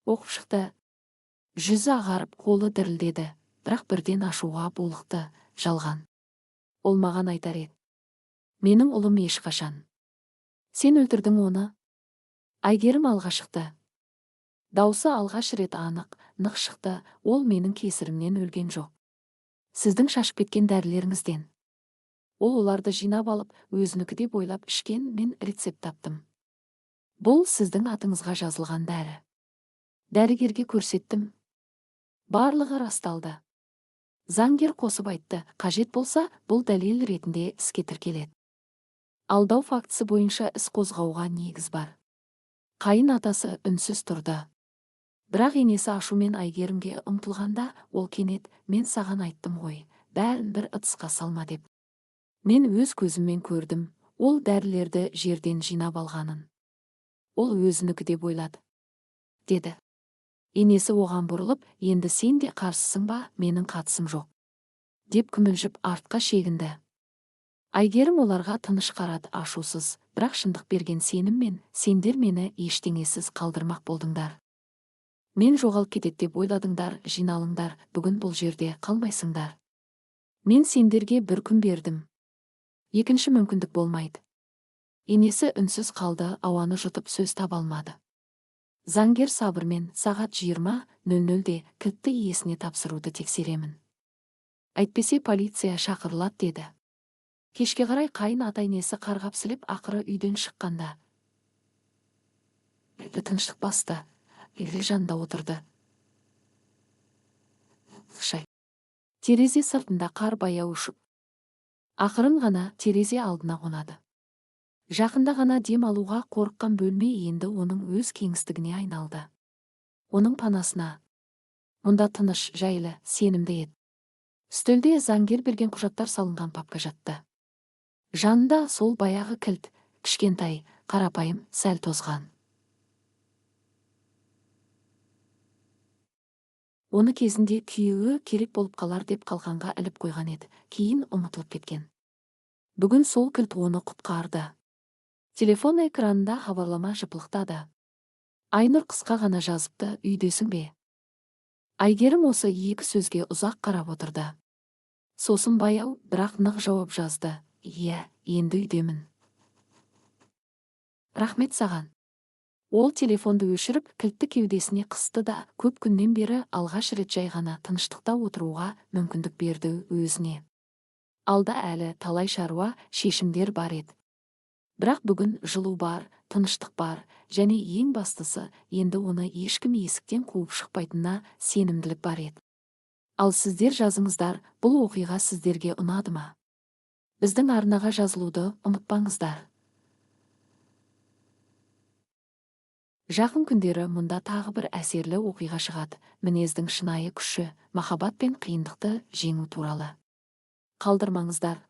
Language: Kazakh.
Оқып шықты. Жүзі ағарып, қолы дірілдеді, бірақ бірден ашуға булықты. Жалған. Ол маған айтар еді. Менің ұлым ешқашан. Сен өлтірдің оны. Айгерім алға шықты. Даусы алғаш рет анық, нық шықты. Ол менің кесірімнен өлген жоқ. Сіздің шашып кеткен дәрілеріңізден. Ол оларды жинап алып, өзінікі деп ойлап ішкен, мен рецепт таптым. Бұл сіздің атыңызға жазылған дәрі. Дәрігерге көрсеттім. Барлығы расталды. Заңгер қосып айтты, қажет болса, бұл дәлел ретінде іске тіркеледі. Алдау фактісі бойынша іс қозғауға негіз бар. Қайын атасы үнсіз тұрды. Бірақ енесі ашумен Айгерімге ұмтылғанда, ол кенет, мен саған айттым ғой, бәрін бір ыдысқа салма деп. Мен өз көзіммен көрдім, ол дәрілерді жерден жинап алғанын. Ол өзінікі деп ойлады. Деді. Енесі оған бұрылып, енді сен де қарсысың ба, менің қатысым жоқ. Деп күмілжіп артқа шегінді. Айгерім оларға тыныш қарады, ашусыз, бірақ шындық берген сеніммен, сендер мені ештеңесіз қалдырмақ болдыңдар. Мен жоғалып кетеді деп ойладыңдар, жиналыңдар, бүгін бұл жерде қалмайсыңдар. Мен сендерге бір күн бердім. Екінші мүмкіндік болмайды. Енесі үнсіз қалды, ауаны жұтып сөз таба алмады. Заңгер сабырмен сағат 20:00-де кілтті иесіне тапсыруды тексеремін. Әйтпесе полиция шақырылады деді. Кешке қарай қайын ата-енесі қарғап-сілеп ақыры үйден шыққанда. Тыныштық басты. Елі жанында отырды. Шай. Терезе сыртында қар баяу ұшып. Ақырын ғана терезе алдына қонады. Жақында ғана дем алуға қорыққан бөлме енді оның өз кеңістігіне айналды. Оның панасына. Мұнда тыныш, жайлы, сенімді еді. Үстелде заңгер берген құжаттар салынған папка жатты. Жанында сол баяғы кілт, кішкентай, қарапайым, сәл тозған. Оны кезінде күйеуі керек болып қалар деп қалғанға іліп қойған еді, кейін ұмытылып кеткен. Бүгін сол кілт оны құтқарды. Телефон экранында хабарлама жыпылықтады. Айнұр қысқа ғана жазыпты, үйдесің бе? Айгерім осы екі сөзге ұзақ қарап отырды. Сосын баяу, бірақ нық жауап жазды. Иә, енді үйдемін. Рахмет саған. Ол телефонды өшіріп, кілтті кеудесіне қысты да, көп күннен бері алғаш рет жай ғана тыныштықта отыруға мүмкіндік берді өзіне. Алда әлі талай шаруа, шешімдер бар еді. Бірақ бүгін жылу бар, тыныштық бар, және ең бастысы, енді оны ешкім есіктен қуып шықпайтынына сенімділік бар еді. Ал сіздер жазыңыздар, бұл оқиға сіздерге ұнады ма? Біздің арнаға жазылуды ұмытпаңыздар. Жақын күндері мұнда тағы бір әсерлі оқиға шығады, мінездің шынайы күші, махаббат пен қиындықты жеңу туралы. Қалдырмаңыздар.